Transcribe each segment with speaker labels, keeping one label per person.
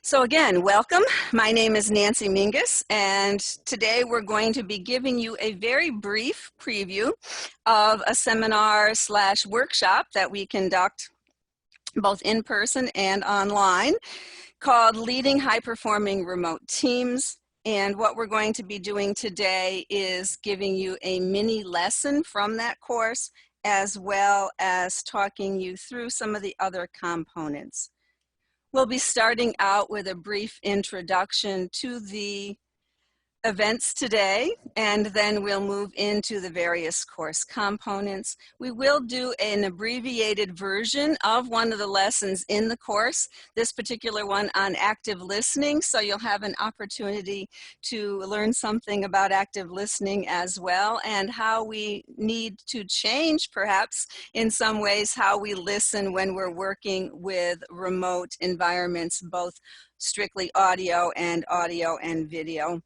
Speaker 1: So again, welcome. My name is Nancy Mingus, and today we're going to be giving you a very brief preview of a seminar/workshop that we conduct both in person and online called Leading High-Performing Remote Teams. And what we're going to be doing today is giving you a mini lesson from that course, as well as talking you through some of the other components. We'll be starting out with a brief introduction to the events today, and then we'll move into the various course components. We will do an abbreviated version of one of the lessons in the course, this particular one on active listening, so you'll have an opportunity to learn something about active listening as well, and how we need to change, perhaps, in some ways, how we listen when we're working with remote environments, both strictly audio and video.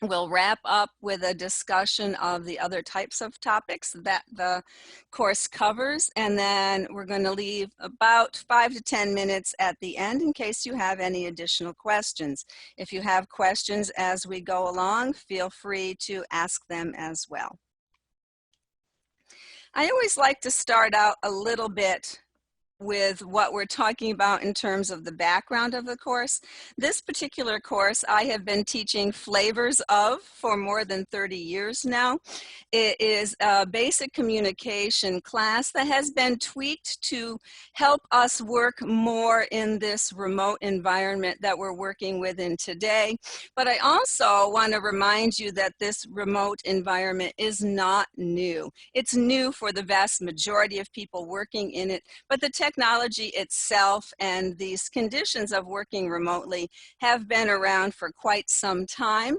Speaker 1: We'll wrap up with a discussion of the other types of topics that the course covers, and then we're going to leave about 5 to 10 minutes at the end in case you have any additional questions. If you have questions as we go along, feel free to ask them as well. I always like to start out a little bit with what we're talking about in terms of the background of the course. This particular course I have been teaching flavors of for more than 30 years now. It is a basic communication class that has been tweaked to help us work more in this remote environment that we're working within today. But I also want to remind you that this remote environment is not new. It's new for the vast majority of people working in it, but the technology itself and these conditions of working remotely have been around for quite some time.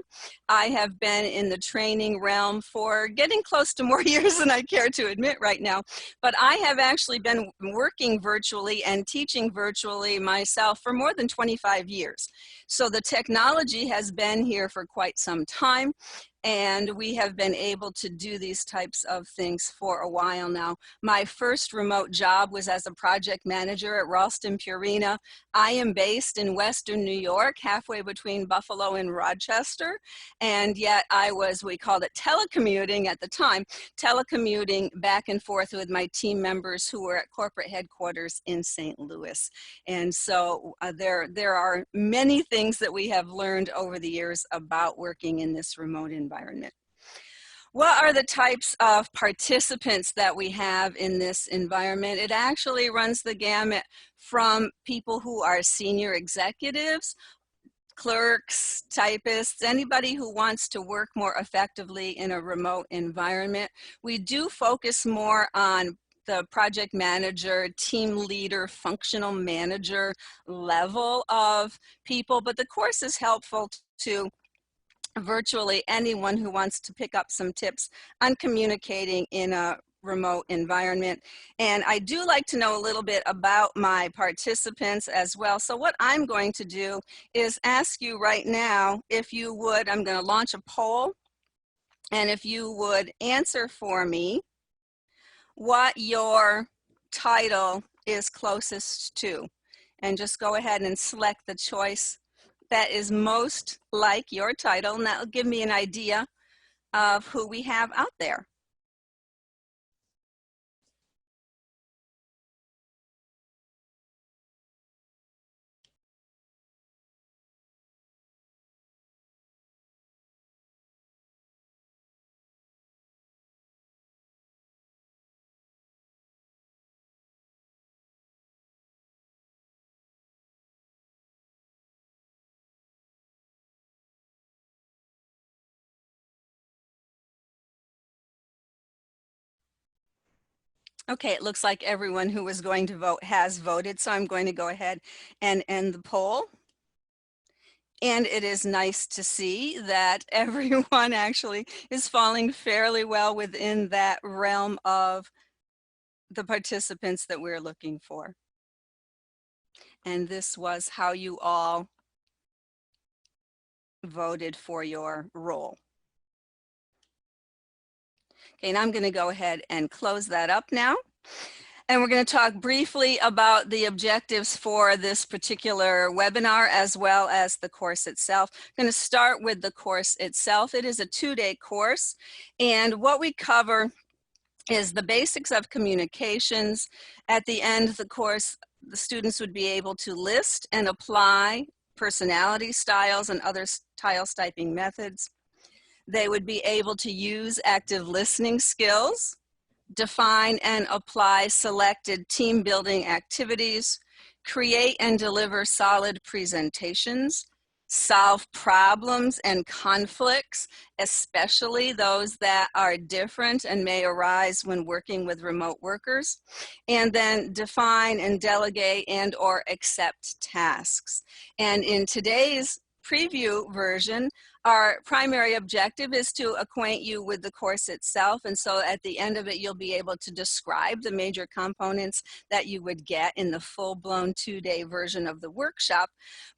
Speaker 1: I have been in the training realm for getting close to more years than I care to admit right now, but I have actually been working virtually and teaching virtually myself for more than 25 years. So the technology has been here for quite some time, and we have been able to do these types of things for a while now. My first remote job was as a project manager at Ralston Purina. I am based in Western New York, halfway between Buffalo and Rochester, and yet I was, we called it telecommuting at the time, telecommuting back and forth with my team members who were at corporate headquarters in St. Louis. And so there are many things that we have learned over the years about working in this remote environment. What are the types of participants that we have in this environment? It actually runs the gamut from people who are senior executives, clerks, typists, anybody who wants to work more effectively in a remote environment. We do focus more on the project manager, team leader, functional manager level of people, but the course is helpful to virtually anyone who wants to pick up some tips on communicating in a remote environment. And I do like to know a little bit about my participants as well. So what I'm going to do is ask you right now, if you would, I'm going to launch a poll, and if you would answer for me what your title is closest to, and just go ahead and select the choice that is most like your title, and that'll give me an idea of who we have out there. Okay, it looks like everyone who was going to vote has voted, so I'm going to go ahead and end the poll. And it is nice to see that everyone actually is falling fairly well within that realm of the participants that we're looking for. And this was how you all voted for your role. Okay, and I'm going to go ahead and close that up now. And we're going to talk briefly about the objectives for this particular webinar as well as the course itself. I'm going to start with the course itself. It is a 2-day course, and what we cover is the basics of communications. At the end of the course, the students would be able to list and apply personality styles and other style typing methods. They would be able to use active listening skills, define and apply selected team building activities, create and deliver solid presentations, solve problems and conflicts, especially those that are different and may arise when working with remote workers, and then define and delegate and or accept tasks. And in today's preview version, our primary objective is to acquaint you with the course itself, and so at the end of it you'll be able to describe the major components that you would get in the full-blown 2-day version of the workshop.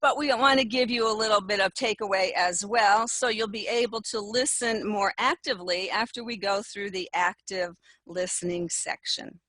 Speaker 1: But we want to give you a little bit of takeaway as well, so you'll be able to listen more actively after we go through the active listening section.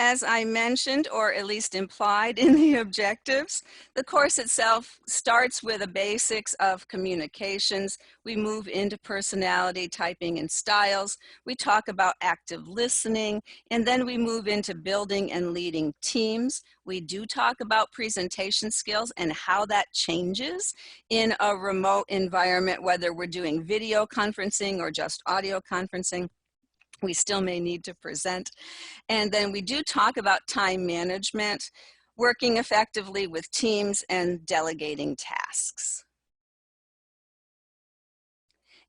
Speaker 1: As I mentioned, or at least implied in the objectives, the course itself starts with the basics of communications. We move into personality, typing, and styles. We talk about active listening, and then we move into building and leading teams. We do talk about presentation skills and how that changes in a remote environment, whether we're doing video conferencing or just audio conferencing. We still may need to present. And then we do talk about time management, working effectively with teams, and delegating tasks.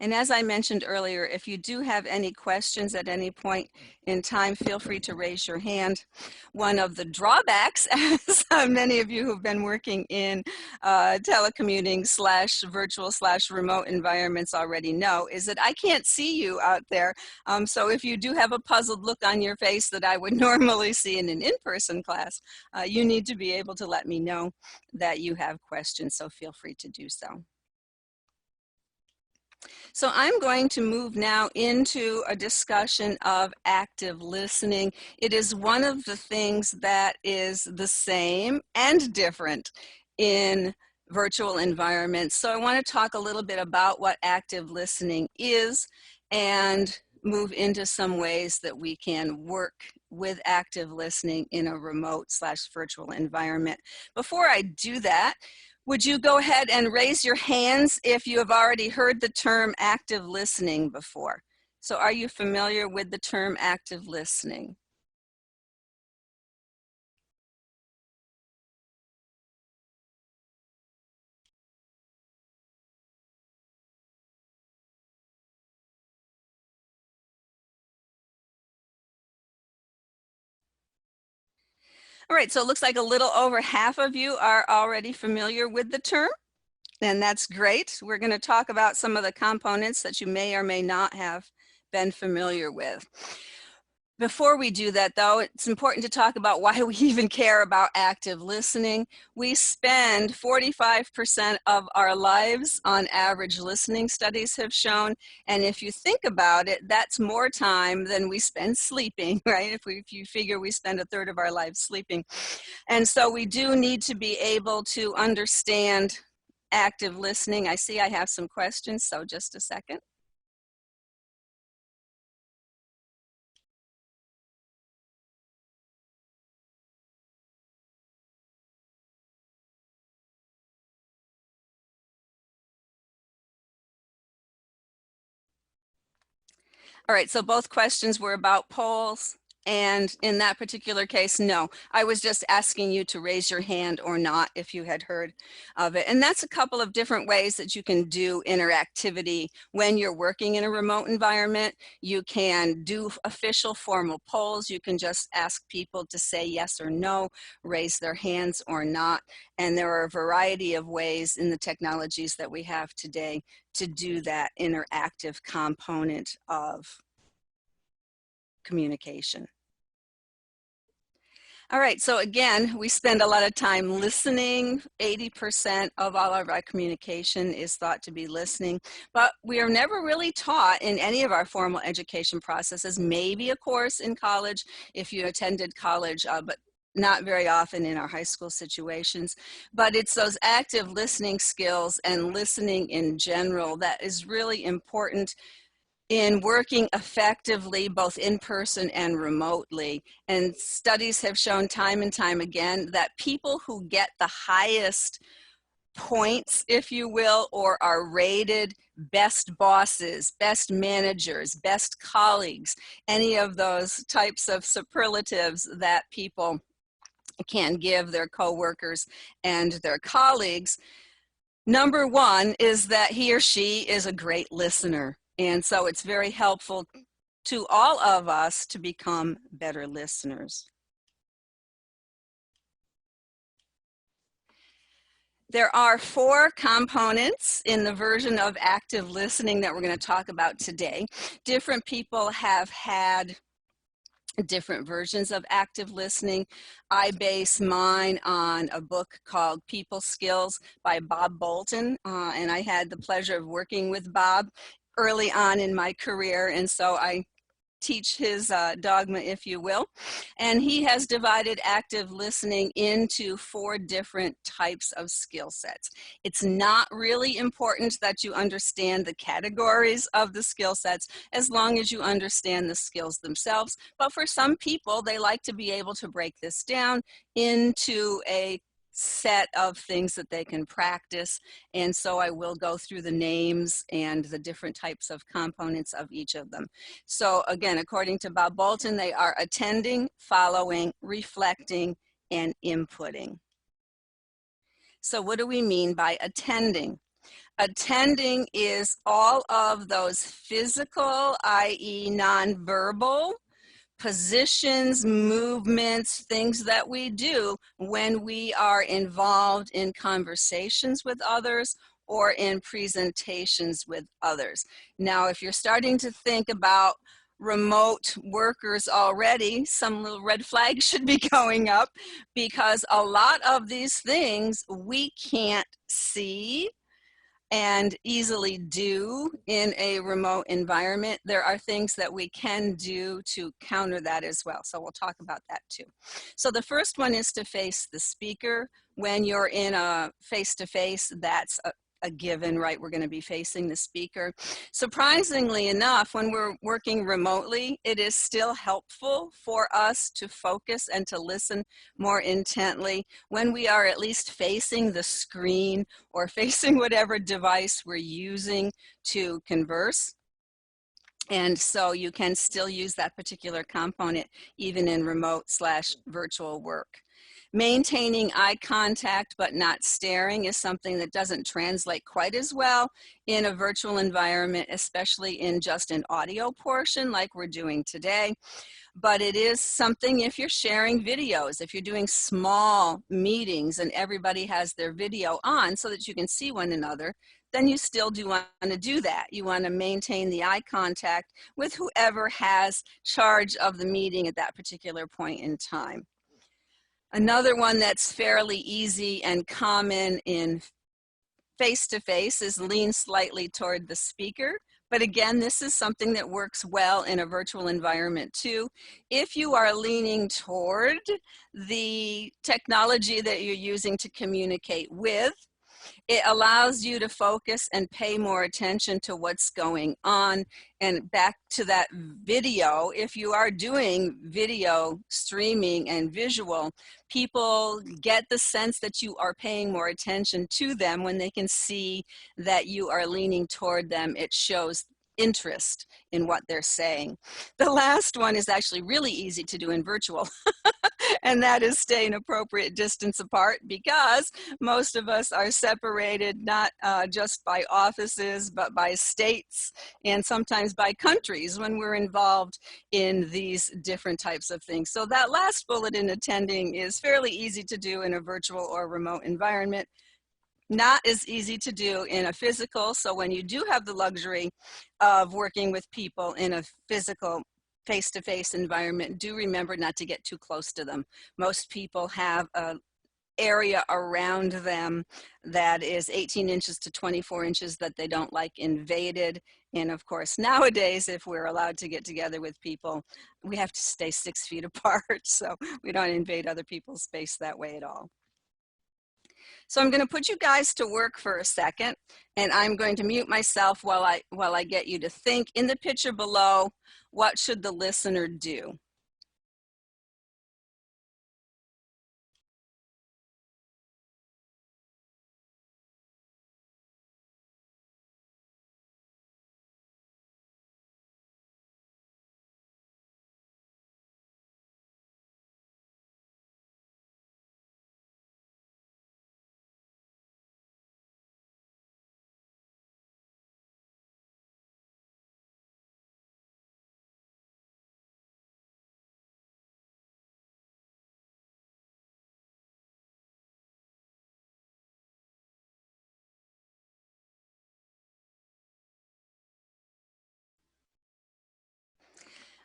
Speaker 1: And as I mentioned earlier, if you do have any questions at any point in time, feel free to raise your hand. One of the drawbacks, as many of you who've been working in telecommuting / virtual / remote environments already know, is that I can't see you out there. So if you do have a puzzled look on your face that I would normally see in an in-person class, you need to be able to let me know that you have questions, so feel free to do so. So I'm going to move now into a discussion of active listening. It is one of the things that is the same and different in virtual environments. So I want to talk a little bit about what active listening is and move into some ways that we can work with active listening in a remote / virtual environment. Before I do that, would you go ahead and raise your hands if you have already heard the term active listening before? So are you familiar with the term active listening? All right, so it looks like a little over half of you are already familiar with the term, and that's great. We're going to talk about some of the components that you may or may not have been familiar with. Before we do that, though, it's important to talk about why we even care about active listening. We spend 45% of our lives on average listening, studies have shown. And if you think about it, that's more time than we spend sleeping, right? If you figure we spend 1/3 of our lives sleeping. And so we do need to be able to understand active listening. I see I have some questions, so just a second. All right, so both questions were about polls, and in that particular case, no. I was just asking you to raise your hand or not if you had heard of it. And that's a couple of different ways that you can do interactivity when you're working in a remote environment. You can do official formal polls. You can just ask people to say yes or no, raise their hands or not. And there are a variety of ways in the technologies that we have today to do that interactive component of communication. All right, so again, we spend a lot of time listening. 80% of all of our communication is thought to be listening, but we are never really taught in any of our formal education processes, maybe a course in college if you attended college, but not very often in our high school situations. But it's those active listening skills and listening in general that is really important in working effectively both in person and remotely. And studies have shown time and time again that people who get the highest points, if you will, or are rated best bosses, best managers, best colleagues, any of those types of superlatives that people can give their coworkers and their colleagues. Number one is that he or she is a great listener. And so it's very helpful to all of us to become better listeners. There are 4 components in the version of active listening that we're going to talk about today. Different people have had different versions of active listening. I base mine on a book called People Skills by Bob Bolton, and I had the pleasure of working with Bob early on in my career, and so I teach his dogma, if you will. And he has divided active listening into 4 different types of skill sets. It's not really important that you understand the categories of the skill sets as long as you understand the skills themselves. But for some people, they like to be able to break this down into a set of things that they can practice. And so I will go through the names and the different types of components of each of them. So again, according to Bob Bolton, they are attending, following, reflecting, and inputting. So what do we mean by attending? Attending is all of those physical, i.e. nonverbal, positions, movements, things that we do when we are involved in conversations with others or in presentations with others. Now, if you're starting to think about remote workers already, some little red flags should be going up, because a lot of these things we can't see and easily do in a remote environment. There are things that we can do to counter that as well. So we'll talk about that too. So the first one is to face the speaker. When you're in a face-to-face, that's a given, right? We're going to be facing the speaker. Surprisingly enough, when we're working remotely, it is still helpful for us to focus and to listen more intently when we are at least facing the screen or facing whatever device we're using to converse. And so you can still use that particular component even in remote/virtual work. Maintaining eye contact but not staring is something that doesn't translate quite as well in a virtual environment, especially in just an audio portion like we're doing today. But it is something if you're sharing videos, if you're doing small meetings and everybody has their video on so that you can see one another, then you still do want to do that. You want to maintain the eye contact with whoever has charge of the meeting at that particular point in time. Another one that's fairly easy and common in face-to-face is lean slightly toward the speaker. But again, this is something that works well in a virtual environment too. If you are leaning toward the technology that you're using to communicate with, it allows you to focus and pay more attention to what's going on. And back to that video, if you are doing video streaming and visual, people get the sense that you are paying more attention to them when they can see that you are leaning toward them. It shows interest in what they're saying. The last one is actually really easy to do in virtual. And that is stay an appropriate distance apart, because most of us are separated not just by offices, but by states and sometimes by countries when we're involved in these different types of things. So that last bullet in attending is fairly easy to do in a virtual or remote environment. Not as easy to do in a physical. So when you do have the luxury of working with people in a physical face-to-face environment, do remember not to get too close to them. Most people have a area around them that is 18 inches to 24 inches that they don't like invaded. And of course, nowadays, if we're allowed to get together with people, we have to stay 6 feet apart, so we don't invade other people's space that way at all. So I'm going to put you guys to work for a second, and I'm going to mute myself while I get you to think. In the picture below, what should the listener do?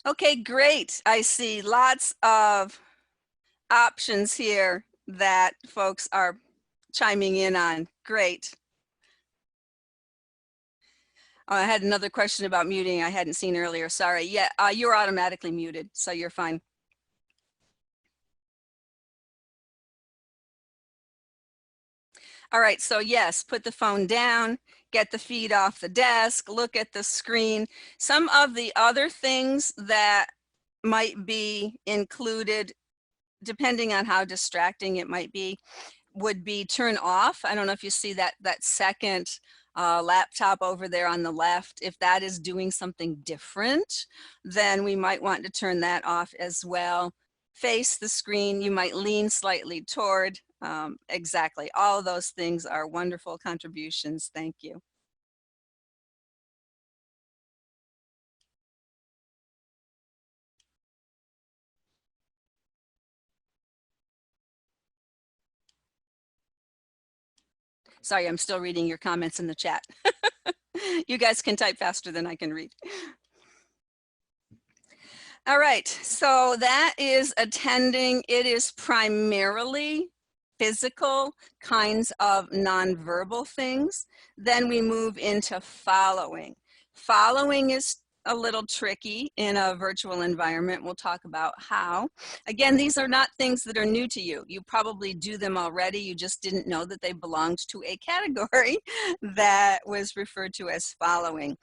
Speaker 1: Okay, great. I see lots of options here that folks are chiming in on. Great. I had another question about muting I hadn't seen earlier. Sorry. Yeah, you're automatically muted, so you're fine. All right, so yes, put the phone down, get the feet off the desk, look at the screen. Some of the other things that might be included, depending on how distracting it might be, would be turn off. I don't know if you see that second laptop over there on the left. If that is doing something different, then we might want to turn that off as well. Face the screen, you might lean slightly toward. Exactly, all of those things are wonderful contributions. Thank you. Sorry, I'm still reading your comments in the chat. You guys can type faster than I can read. All right, so that is attending. It is primarily physical kinds of nonverbal things. Then we move into following. Following is a little tricky in a virtual environment. We'll talk about how. Again, these are not things that are new to you. You probably do them already. You just didn't know that they belonged to a category that was referred to as following.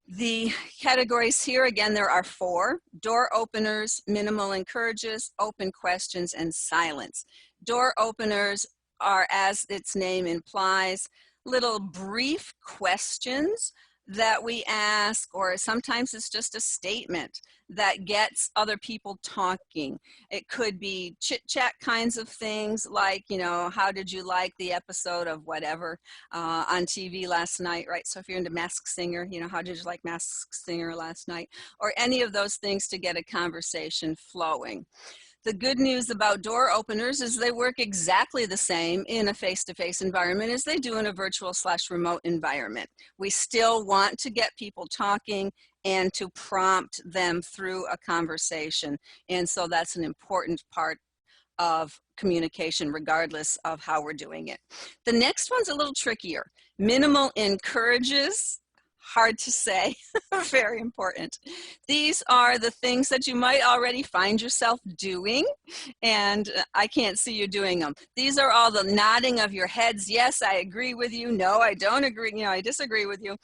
Speaker 1: The categories here, again, there are 4: door openers, minimal encourages, open questions, and silence. Door openers are, as its name implies, little brief questions that we ask, or sometimes it's just a statement that gets other people talking. It could be chit-chat kinds of things like, you know, how did you like the episode of whatever on TV last night, right? So if you're into Masked Singer, you know, how did you like Masked Singer last night? Or any of those things to get a conversation flowing. The good news about door openers is they work exactly the same in a face-to-face environment as they do in a virtual/remote environment. We still want to get people talking and to prompt them through a conversation. And so that's an important part of communication, regardless of how we're doing it. The next one's a little trickier. Minimal encourages. Hard to say, very important. These are the things that you might already find yourself doing, and I can't see you doing them. These are all the nodding of your heads. Yes, I agree with you. No, I don't agree. You know, I disagree with you.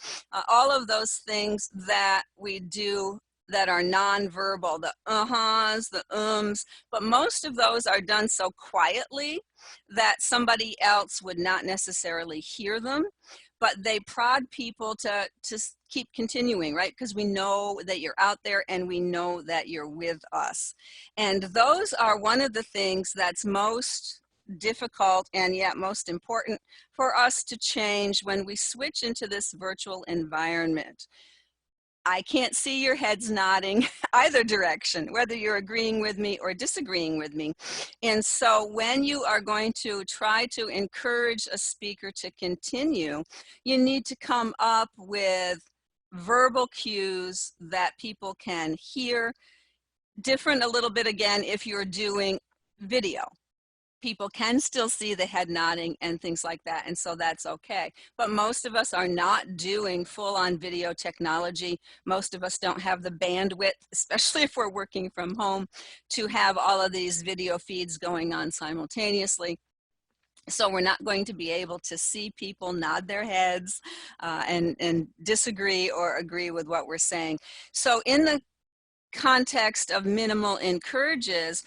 Speaker 1: All of those things that we do that are nonverbal, the uh-huhs, the ums, but most of those are done so quietly that somebody else would not necessarily hear them. But they prod people to keep continuing, right? Because we know that you're out there and we know that you're with us. And those are one of the things that's most difficult and yet most important for us to change when we switch into this virtual environment. I can't see your heads nodding either direction, whether you're agreeing with me or disagreeing with me. And so when you are going to try to encourage a speaker to continue, you need to come up with verbal cues that people can hear. Different a little bit again if you're doing video. People can still see the head nodding and things like that, and so that's okay. But most of us are not doing full-on video technology. Most of us don't have the bandwidth, especially if we're working from home, to have all of these video feeds going on simultaneously. So we're not going to be able to see people nod their heads and disagree or agree with what we're saying. So in the context of minimal encourages,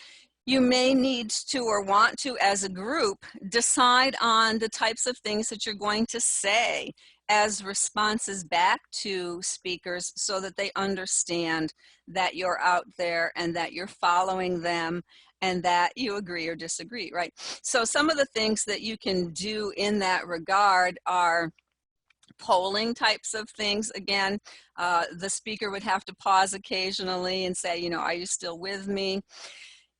Speaker 1: you may need to or want to, as a group, decide on the types of things that you're going to say as responses back to speakers so that they understand that you're out there and that you're following them and that you agree or disagree, right? So some of the things that you can do in that regard are polling types of things. Again, the speaker would have to pause occasionally and say, you know, are you still with me?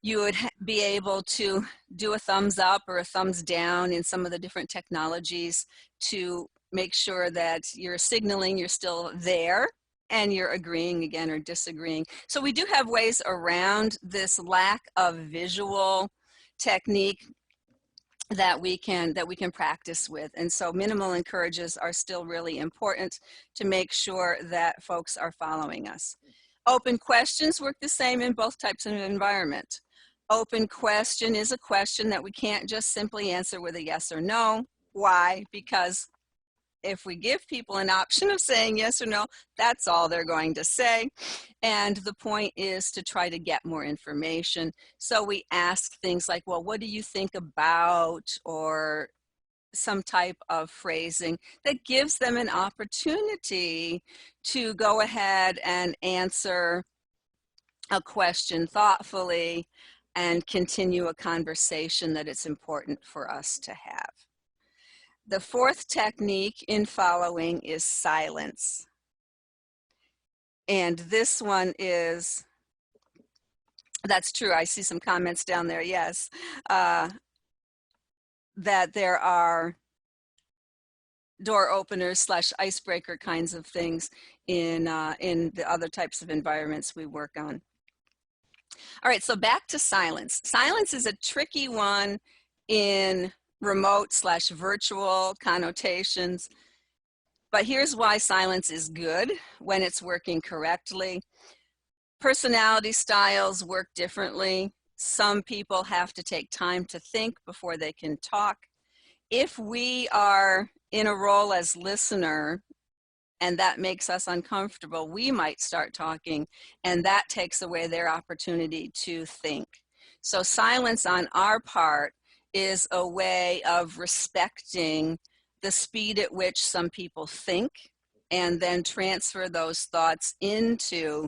Speaker 1: You would be able to do a thumbs up or a thumbs down in some of the different technologies to make sure that you're signaling you're still there and you're agreeing again or disagreeing. So we do have ways around this lack of visual technique that we can practice with. And so minimal encourages are still really important to make sure that folks are following us. Open questions work the same in both types of environment. Open question is a question that we can't just simply answer with a yes or no. Why? Because if we give people an option of saying yes or no, that's all they're going to say. And the point is to try to get more information. So we ask things like, well, what do you think about, or some type of phrasing that gives them an opportunity to go ahead and answer a question thoughtfully and continue a conversation that it's important for us to have. The fourth technique in following is silence. And this one is, that's true, I see some comments down there, yes, that there are door openers / icebreaker kinds of things in the other types of environments we work on. All right, so back to silence. Silence is a tricky one in remote / virtual connotations, but here's why silence is good when it's working correctly. Personality styles work differently. Some people have to take time to think before they can talk. If we are in a role as listener and that makes us uncomfortable, we might start talking, and that takes away their opportunity to think. So silence on our part is a way of respecting the speed at which some people think and then transfer those thoughts into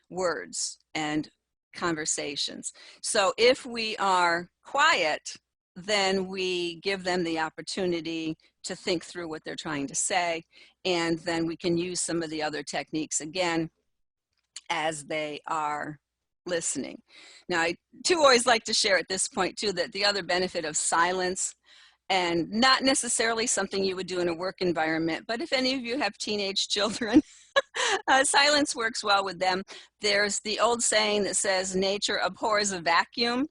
Speaker 1: words and conversations. So if we are quiet, then we give them the opportunity to think through what they're trying to say, and then we can use some of the other techniques again as they are listening. Now, I too always like to share at this point too that the other benefit of silence, and not necessarily something you would do in a work environment, but if any of you have teenage children, silence works well with them. There's the old saying that says, nature abhors a vacuum.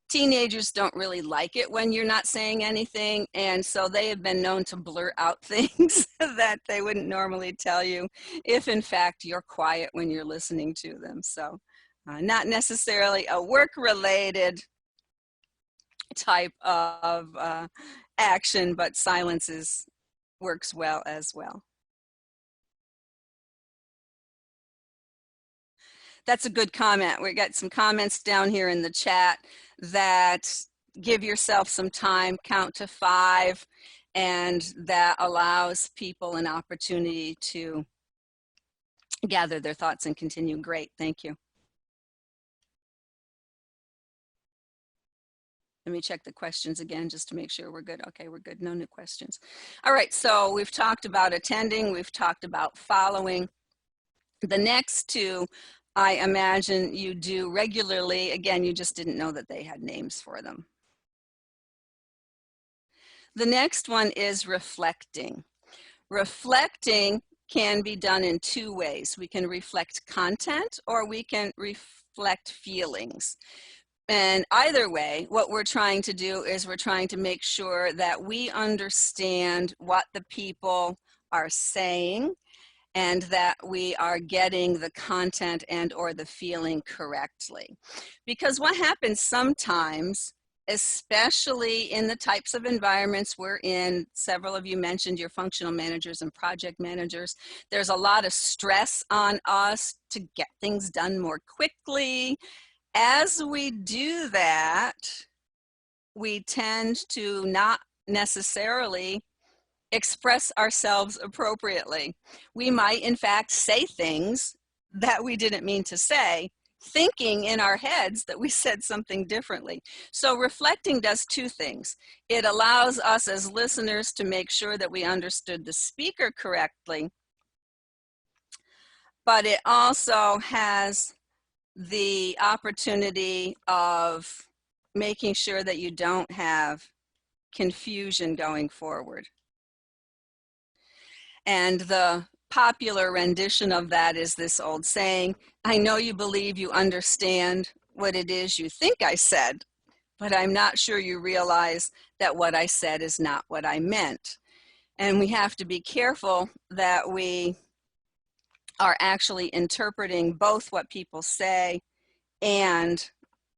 Speaker 1: Teenagers don't really like it when you're not saying anything, and so they have been known to blurt out things that they wouldn't normally tell you if in fact you're quiet when you're listening to them. So not necessarily a work-related type of action, but silence works well as well. That's a good comment. We got some comments down here in the chat that give yourself some time, count to 5, and that allows people an opportunity to gather their thoughts and continue. Great, thank you. Let me check the questions again just to make sure we're good. Okay, we're good, no new questions. All right, so we've talked about attending, we've talked about following. The next two, I imagine you do regularly. Again, you just didn't know that they had names for them. The next one is reflecting. Reflecting can be done in two ways. We can reflect content or we can reflect feelings. And either way, what we're trying to do is we're trying to make sure that we understand what the people are saying and that we are getting the content and or the feeling correctly. Because what happens sometimes, especially in the types of environments we're in, several of you mentioned your functional managers and project managers, there's a lot of stress on us to get things done more quickly. As we do that, we tend to not necessarily express ourselves appropriately. We might, in fact, say things that we didn't mean to say, thinking in our heads that we said something differently. So reflecting does two things. It allows us as listeners to make sure that we understood the speaker correctly, but it also has the opportunity of making sure that you don't have confusion going forward. And the popular rendition of that is this old saying, I know you believe you understand what it is you think I said, but I'm not sure you realize that what I said is not what I meant. And we have to be careful that we are actually interpreting both what people say and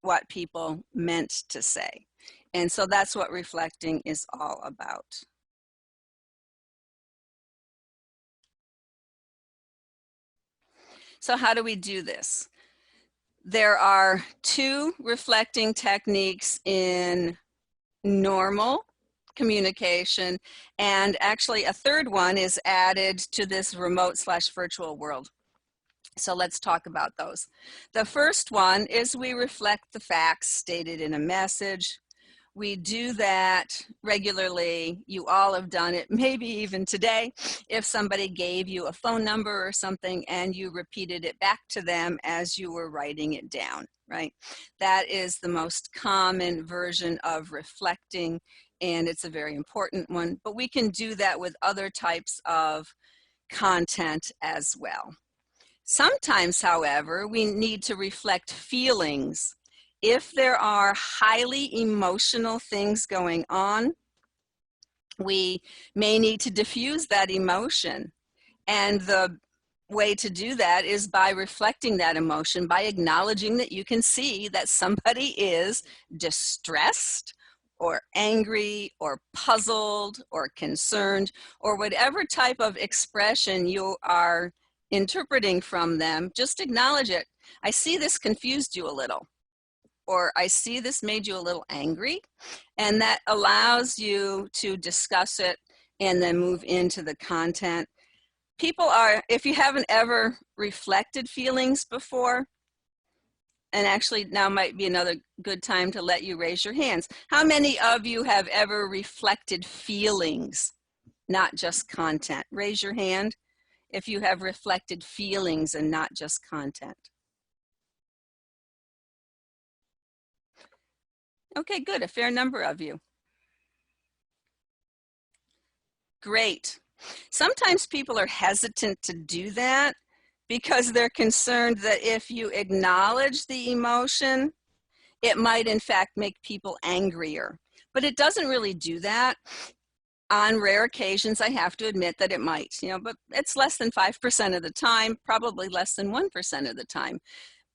Speaker 1: what people meant to say. And so that's what reflecting is all about. So how do we do this? There are two reflecting techniques in normal communication, and actually a third one is added to this remote/virtual world. So let's talk about those. The first one is we reflect the facts stated in a message. We do that regularly. You all have done it, maybe even today. If somebody gave you a phone number or something and you repeated it back to them as you were writing it down, right? That is the most common version of reflecting, and it's a very important one. But we can do that with other types of content as well. Sometimes, however, we need to reflect feelings. If there are highly emotional things going on, we may need to diffuse that emotion. And the way to do that is by reflecting that emotion, by acknowledging that you can see that somebody is distressed or angry or puzzled or concerned, or whatever type of expression you are interpreting from them. Just acknowledge it. I see this confused you a little, or I see this made you a little angry, and that allows you to discuss it and then move into the content. People are, if you haven't ever reflected feelings before, and actually now might be another good time to let you raise your hands. How many of you have ever reflected feelings, not just content? Raise your hand if you have reflected feelings and not just content. Okay, good, a fair number of you. Great. Sometimes people are hesitant to do that because they're concerned that if you acknowledge the emotion, it might in fact make people angrier. But it doesn't really do that. On rare occasions, I have to admit that it might, but it's less than 5% of the time, probably less than 1% of the time.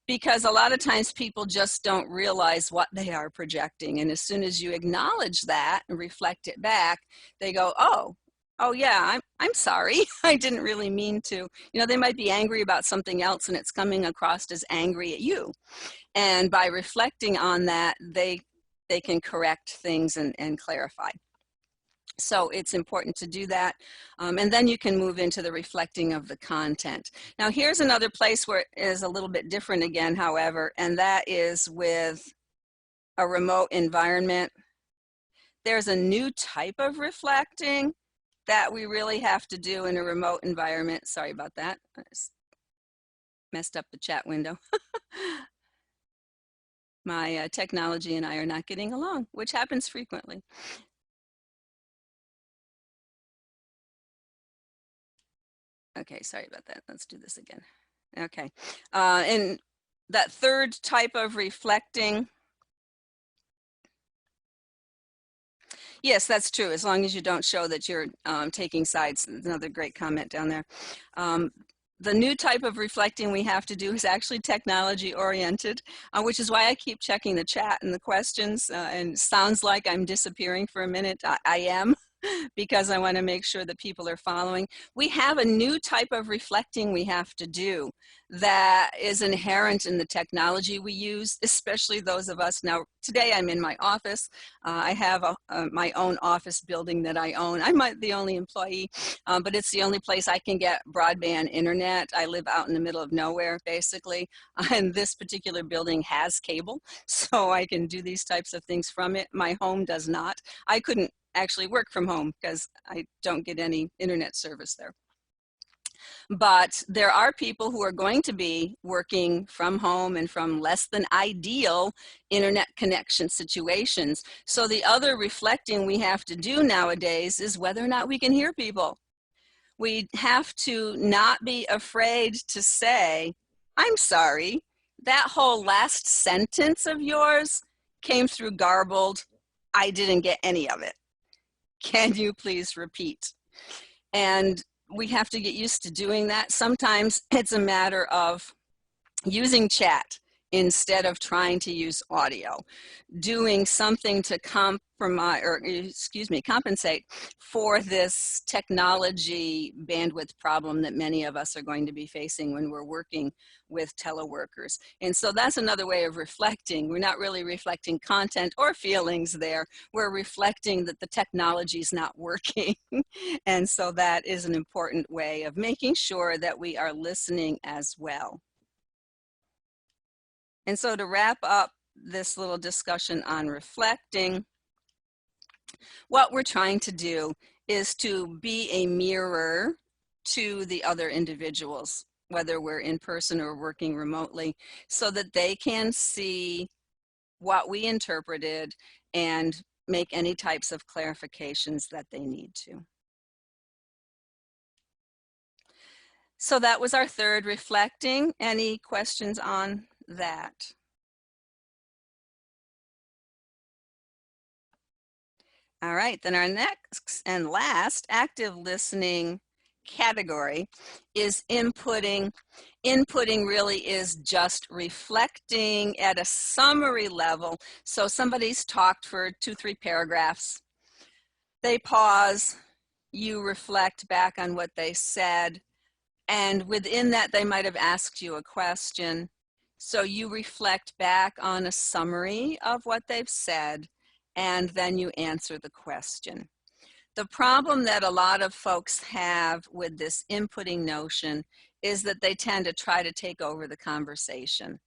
Speaker 1: Because a lot of times people just don't realize what they are projecting. And as soon as you acknowledge that and reflect it back, they go, oh yeah, I'm sorry. I didn't really mean to. They might be angry about something else and it's coming across as angry at you. And by reflecting on that, they can correct things and clarify. So it's important to do that. And then you can move into the reflecting of the content. Now here's another place where it is a little bit different again, however, and that is with a remote environment. There's a new type of reflecting that we really have to do in a remote environment. Sorry about that. I just messed up the chat window. My technology and I are not getting along, which happens frequently. Okay, sorry about that. Let's do this again. Okay. And that third type of reflecting, yes, that's true, as long as you don't show that you're taking sides. Another great comment down there. The new type of reflecting we have to do is actually technology oriented, which is why I keep checking the chat and the questions, and sounds like I'm disappearing for a minute. I am. Because I want to make sure that people are following. We have a new type of reflecting we have to do that is inherent in the technology we use, especially those of us. Now, today I'm in my office. I have my own office building that I own. I'm the only employee, but it's the only place I can get broadband internet. I live out in the middle of nowhere, basically, and this particular building has cable, so I can do these types of things from it. My home does not. I couldn't actually work from home because I don't get any internet service there. But there are people who are going to be working from home and from less than ideal internet connection situations. So the other reflecting we have to do nowadays is whether or not we can hear people. We have to not be afraid to say, I'm sorry, that whole last sentence of yours came through garbled. I didn't get any of it. Can you please repeat? And we have to get used to doing that. Sometimes it's a matter of using chat instead of trying to use audio, doing something to compensate for this technology bandwidth problem that many of us are going to be facing when we're working with teleworkers. And so that's another way of reflecting. We're not really reflecting content or feelings there. We're reflecting that the technology is not working. And so that is an important way of making sure that we are listening as well. And so to wrap up this little discussion on reflecting, what we're trying to do is to be a mirror to the other individuals, whether we're in person or working remotely, so that they can see what we interpreted and make any types of clarifications that they need to. So that was our third reflecting. Any questions on that? All right, then our next and last active listening category is inputting. Inputting really is just reflecting at a summary level. So somebody's talked for 2-3 paragraphs. They pause, you reflect back on what they said, and within that they might have asked you a question. So you reflect back on a summary of what they've said, and then you answer the question. The problem that a lot of folks have with this inputting notion is that they tend to try to take over the conversation.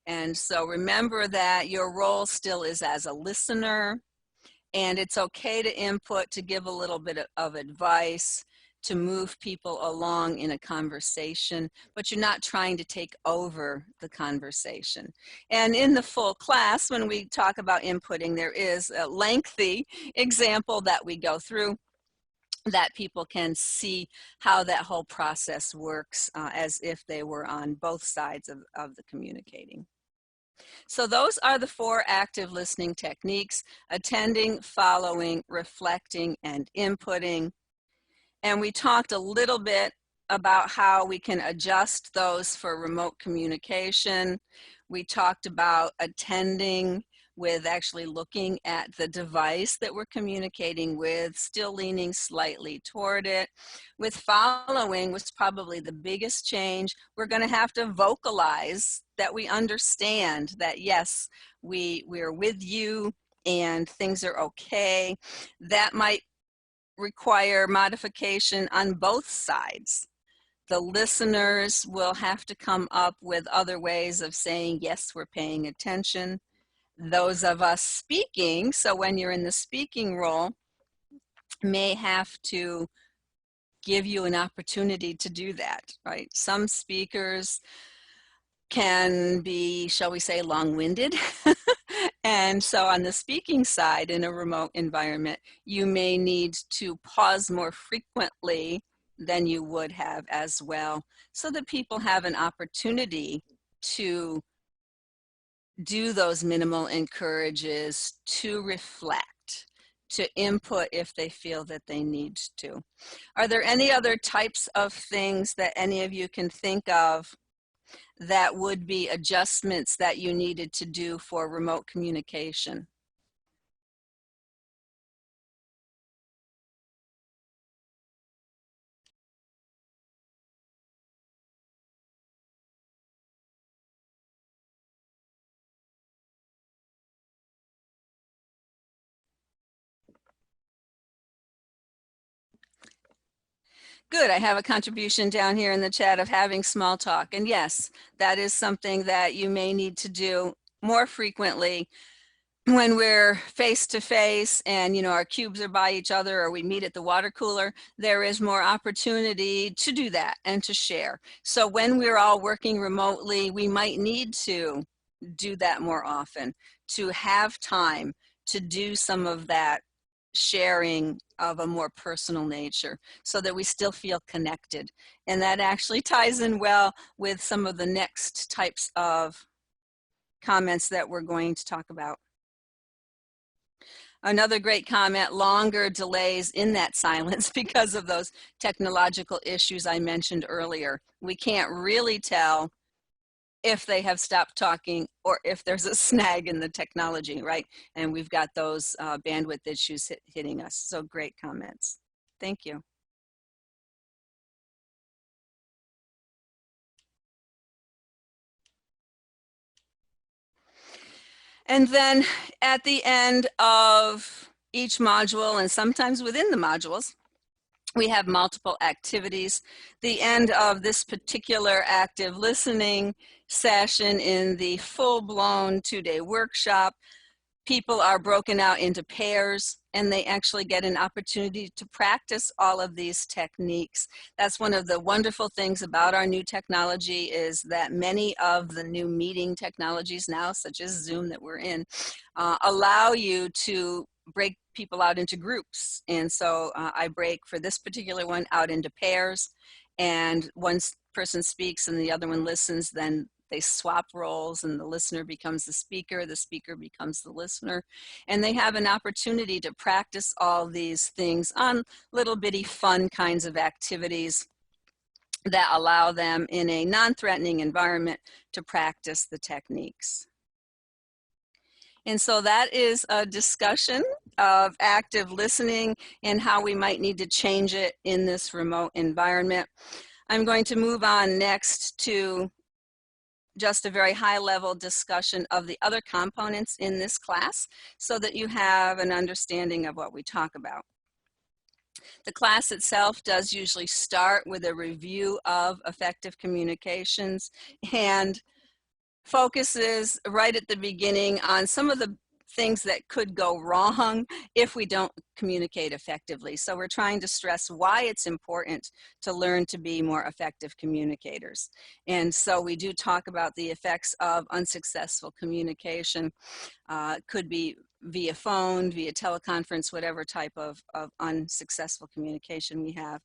Speaker 1: And so remember that your role still is as a listener, and it's okay to input, to give a little bit of advice, to move people along in a conversation, but you're not trying to take over the conversation. And in the full class, when we talk about inputting, there is a lengthy example that we go through that people can see how that whole process works as if they were on both sides of the communicating. So those are the 4 active listening techniques: attending, following, reflecting, and inputting. And we talked a little bit about how we can adjust those for remote communication. We talked about attending with actually looking at the device that we're communicating with, still leaning slightly toward it. With following was probably the biggest change. We're going to have to vocalize that we understand that, yes, we're with you and things are okay. That might require modification on both sides. The listeners will have to come up with other ways of saying, yes, we're paying attention. Those of us speaking, so when you're in the speaking role, may have to give you an opportunity to do that, right? Some speakers can be, shall we say, long-winded. And so on the speaking side in a remote environment, you may need to pause more frequently than you would have as well, so that people have an opportunity to do those minimal encourages, to reflect, to input if they feel that they need to. Are there any other types of things that any of you can think of that would be adjustments that you needed to do for remote communication? Good, I have a contribution down here in the chat of having small talk. And yes, that is something that you may need to do more frequently when we're face to face and, you know, our cubes are by each other, or we meet at the water cooler. There is more opportunity to do that and to share. So when we're all working remotely, we might need to do that more often, to have time to do some of that sharing of a more personal nature, so that we still feel connected. And that actually ties in well with some of the next types of comments that we're going to talk about. Another great comment: longer delays in that silence because of those technological issues I mentioned earlier. We can't really tell if they have stopped talking or if there's a snag in the technology, right? And we've got those bandwidth issues hitting us. So great comments. Thank you. And then at the end of each module, and sometimes within the modules, we have multiple activities. The end of this particular active listening session in the full-blown 2-day workshop, people are broken out into pairs, and they actually get an opportunity to practice all of these techniques. That's one of the wonderful things about our new technology, is that many of the new meeting technologies now, such as Zoom that we're in, allow you to break people out into groups. And so I break, for this particular one, out into pairs, and one person speaks and the other one listens. Then they swap roles, and the listener becomes the speaker becomes the listener, and they have an opportunity to practice all these things on little bitty fun kinds of activities that allow them in a non-threatening environment to practice the techniques. And so that is a discussion of active listening and how we might need to change it in this remote environment. I'm going to move on next to just a very high-level discussion of the other components in this class, so that you have an understanding of what we talk about. The class itself does usually start with a review of effective communications, and focuses right at the beginning on some of the things that could go wrong if we don't communicate effectively. So we're trying to stress why it's important to learn to be more effective communicators. And so we do talk about the effects of unsuccessful communication. Could be via phone, via teleconference, whatever type of unsuccessful communication we have.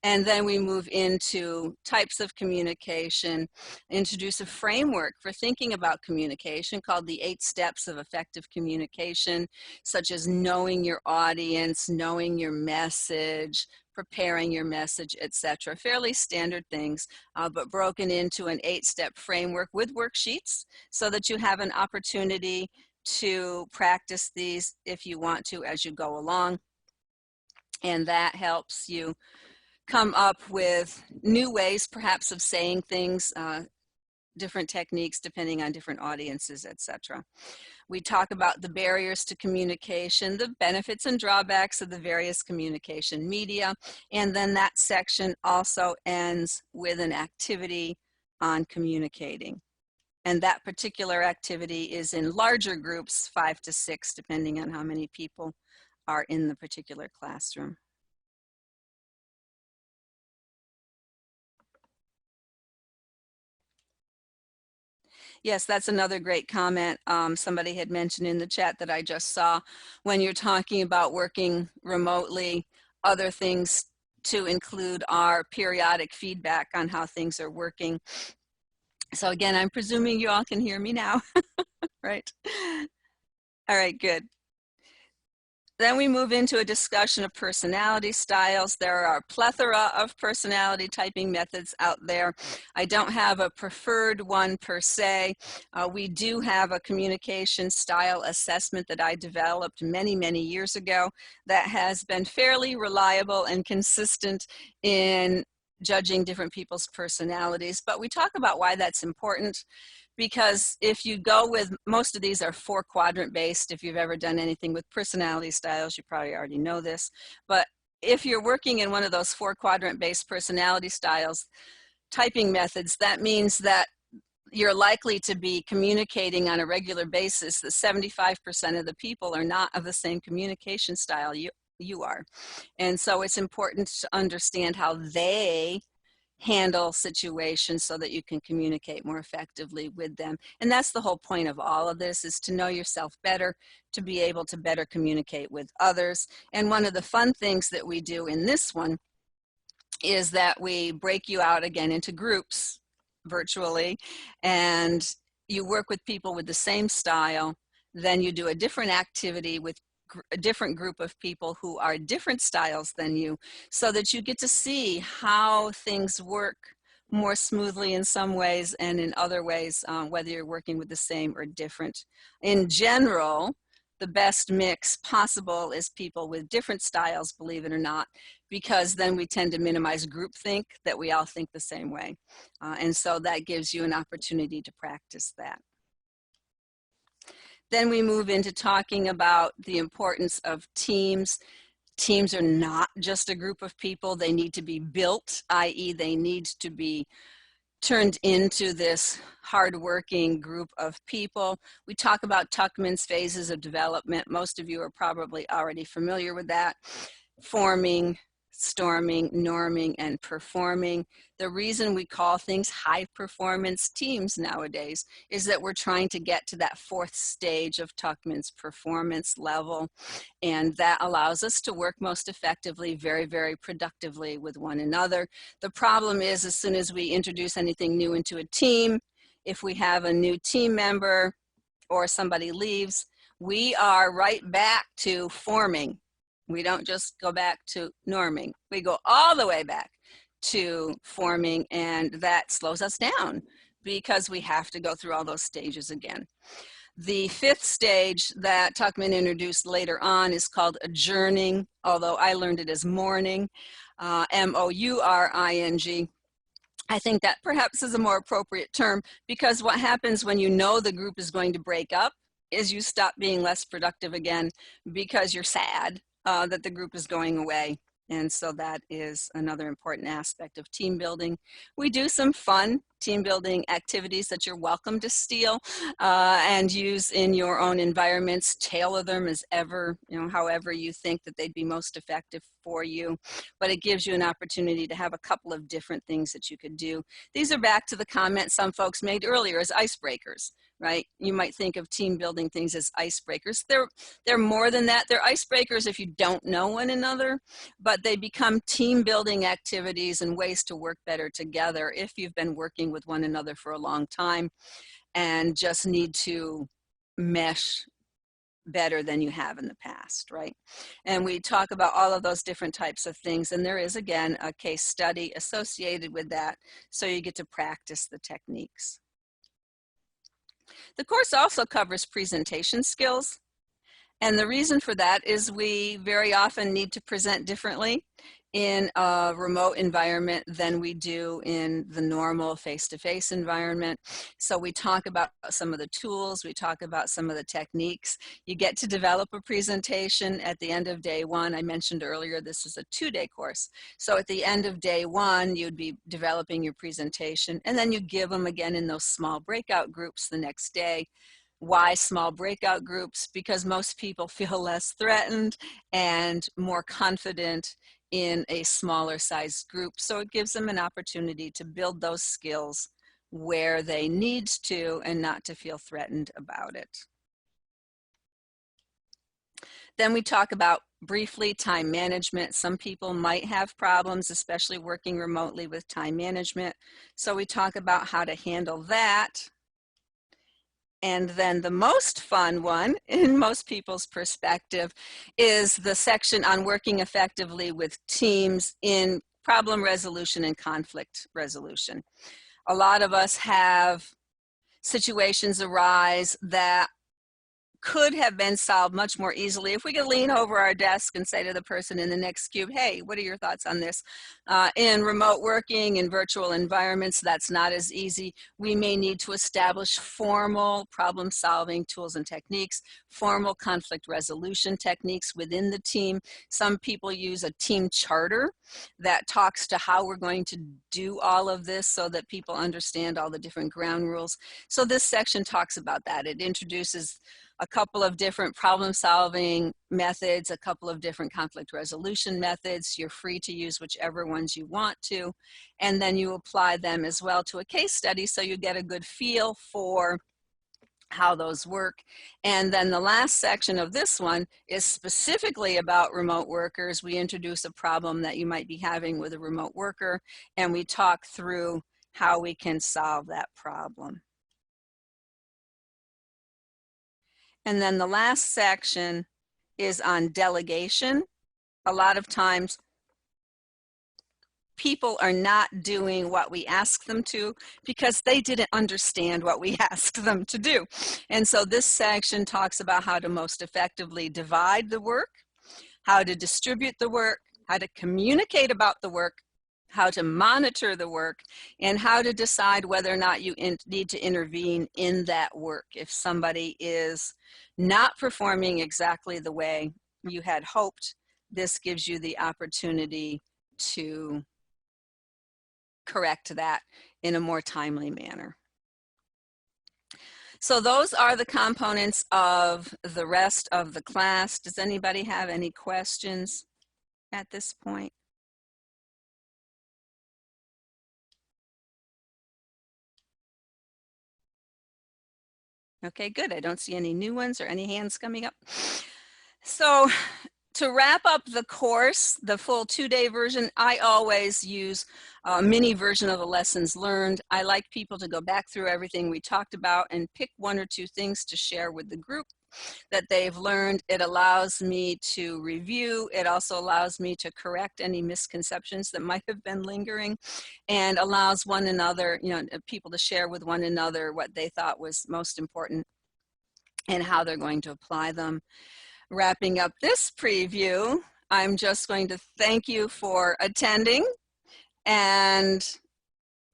Speaker 1: And then we move into types of communication, introduce a framework for thinking about communication called the 8 steps of effective communication, such as knowing your audience, knowing your message, preparing your message, etc. Fairly standard things, but broken into an 8-step framework with worksheets, so that you have an opportunity to practice these if you want to as you go along. And that helps you come up with new ways, perhaps, of saying things, different techniques depending on different audiences, etc. We talk about the barriers to communication, the benefits and drawbacks of the various communication media, and then that section also ends with an activity on communicating. And that particular activity is in larger groups, 5 to 6, depending on how many people are in the particular classroom. Yes, that's another great comment. Somebody had mentioned in the chat that I just saw, when you're talking about working remotely, other things to include our periodic feedback on how things are working. So again, I'm presuming you all can hear me now, right? All right, good. Then we move into a discussion of personality styles. There are a plethora of personality typing methods out there. I don't have a preferred one per se. We do have a communication style assessment that I developed many, many years ago that has been fairly reliable and consistent in judging different people's personalities. But we talk about why that's important, because if you go with, most of these are 4-quadrant based. If you've ever done anything with personality styles, you probably already know this. But if you're working in one of those 4-quadrant based personality styles typing methods, that means that you're likely to be communicating on a regular basis that 75% of the people are not of the same communication style you are. And so it's important to understand how they handle situations so that you can communicate more effectively with them. And that's the whole point of all of this, is to know yourself better, to be able to better communicate with others. And one of the fun things that we do in this one is that we break you out again into groups virtually, and you work with people with the same style. Then you do a different activity with a different group of people who are different styles than you, so that you get to see how things work more smoothly in some ways, and in other ways, whether you're working with the same or different. In general, the best mix possible is people with different styles, believe it or not, because then we tend to minimize groupthink, that we all think the same way. And so that gives you an opportunity to practice that. Then we move into talking about the importance of teams. Teams are not just a group of people. They need to be built, i.e. they need to be turned into this hardworking group of people. We talk about Tuckman's phases of development. Most of you are probably already familiar with that. Forming, storming, norming, and performing. The reason we call things high performance teams nowadays is that we're trying to get to that 4th stage of Tuckman's performance level. And that allows us to work most effectively, very, very productively with one another. The problem is, as soon as we introduce anything new into a team, if we have a new team member or somebody leaves, we are right back to forming. We don't just go back to norming. We go all the way back to forming, and that slows us down because we have to go through all those stages again. The 5th stage that Tuckman introduced later on is called adjourning, although I learned it as mourning, M-O-U-R-I-N-G. I think that perhaps is a more appropriate term, because what happens when you know the group is going to break up is you stop being less productive again because you're sad that the group is going away. And so that is another important aspect of team building. We do some fun team building activities that you're welcome to steal and use in your own environments. Tailor them as ever, however you think that they'd be most effective for you. But it gives you an opportunity to have a couple of different things that you could do. These are back to the comments some folks made earlier as icebreakers, right? You might think of team building things as icebreakers. They're more than that. They're icebreakers if you don't know one another, but they become team building activities and ways to work better together if you've been working with one another for a long time and just need to mesh better than you have in the past, right? And we talk about all of those different types of things, and there is, again, a case study associated with that, so you get to practice the techniques. The course also covers presentation skills, and the reason for that is we very often need to present differently in a remote environment than we do in the normal face-to-face environment. So we talk about some of the tools, we talk about some of the techniques. You get to develop a presentation at the end of day 1. I mentioned earlier this is a 2-day course. So at the end of day 1, you'd be developing your presentation, and then you give them again in those small breakout groups the next day. Why small breakout groups? Because most people feel less threatened and more confident in a smaller size group. So it gives them an opportunity to build those skills where they need to and not to feel threatened about it. Then we talk about Briefly, time management. Some people might have problems, especially working remotely, with time management. So we talk about how to handle that. And then the most fun one, in most people's perspective, is the section on working effectively with teams in problem resolution and conflict resolution. A lot of us have situations arise that could have been solved much more easily if we could lean over our desk and say to the person in the next cube, hey, what are your thoughts on this? In remote working, in virtual environments, that's not as easy. We may need to establish formal problem-solving tools and techniques, formal conflict resolution techniques within the team. Some people use a team charter that talks to how we're going to do all of this so that people understand all the different ground rules. So this section talks about that. It introduces a couple of different problem-solving methods, a couple of different conflict resolution methods. You're free to use whichever ones you want to, and then you apply them as well to a case study so you get a good feel for how those work. And then the last section of this one is specifically about remote workers. We introduce a problem that you might be having with a remote worker, and we talk through how we can solve that problem. And then the last section is on delegation. A lot of times people are not doing what we ask them to because they didn't understand what we asked them to do. And so this section talks about how to most effectively divide the work, how to distribute the work, how to communicate about the work, how to monitor the work, and how to decide whether or not you need to intervene in that work. If somebody is not performing exactly the way you had hoped, this gives you the opportunity to correct that in a more timely manner. So those are the components of the rest of the class. Does anybody have any questions at this point? Okay, good. I don't see any new ones or any hands coming up. So to wrap up the course, the full 2-day version, I always use a mini version of the lessons learned. I like people to go back through everything we talked about and pick 1 or 2 things to share with the group that they've learned. It allows me to review. It also allows me to correct any misconceptions that might have been lingering, and allows one another, people to share with one another what they thought was most important and how they're going to apply them. Wrapping up this preview, I'm just going to thank you for attending and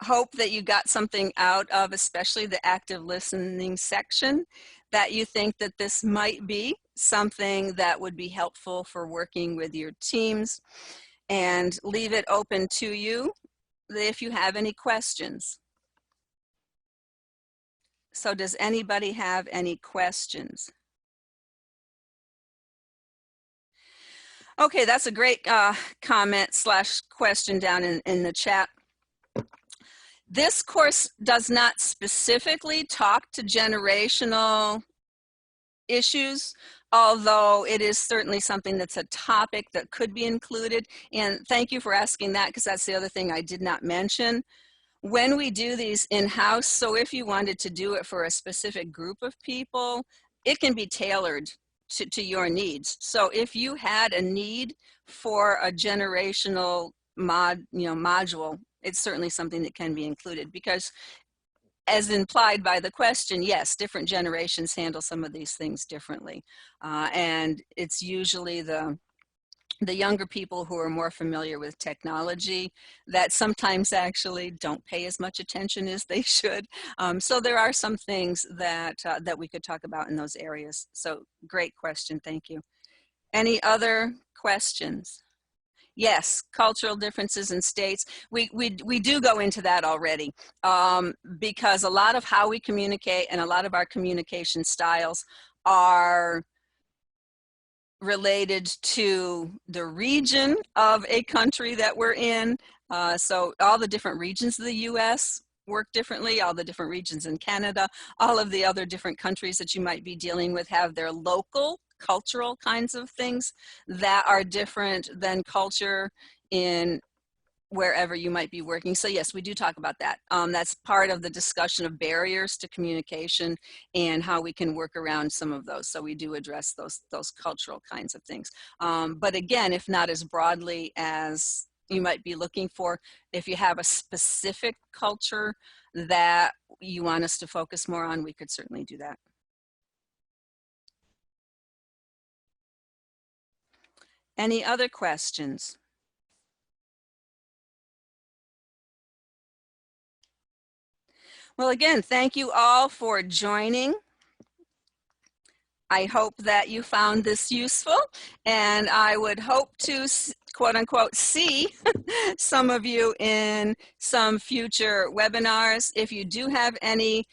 Speaker 1: hope that you got something out of, especially the active listening section, that you think that this might be something that would be helpful for working with your teams, and leave it open to you if you have any questions. So does anybody have any questions? Okay, that's a great comment / question down in the chat. This course does not specifically talk to generational issues, although it is certainly something that's a topic that could be included. And thank you for asking that, because that's the other thing I did not mention. When we do these in-house, so if you wanted to do it for a specific group of people, it can be tailored to your needs. So if you had a need for a generational module, it's certainly something that can be included, because as implied by the question, yes, different generations handle some of these things differently. And it's usually the younger people who are more familiar with technology that sometimes actually don't pay as much attention as they should. So there are some things that, that we could talk about in those areas. So great question, thank you. Any other questions? Yes, cultural differences in states. We do go into that already, because a lot of how we communicate and a lot of our communication styles are related to the region of a country that we're in. So all the different regions of the US, work differently. All the different regions in Canada, all of the other different countries that you might be dealing with have their local cultural kinds of things that are different than culture in wherever you might be working. So yes, we do talk about that. That's part of the discussion of barriers to communication and how we can work around some of those. So we do address those cultural kinds of things. But again, if not as broadly as you might be looking for, if you have a specific culture that you want us to focus more on, we could certainly do that. Any other questions? Well, again, thank you all for joining. I hope that you found this useful, and I would hope to, quote unquote, see some of you in some future webinars. If you do have any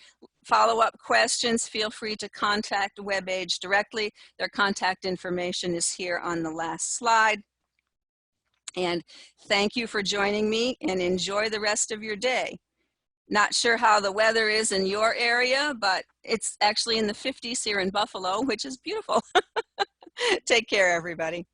Speaker 1: follow-up questions, feel free to contact WebAge directly. Their contact information is here on the last slide. And thank you for joining me, and enjoy the rest of your day. Not sure how the weather is in your area, but it's actually in the 50s here in Buffalo, which is beautiful. Take care, everybody.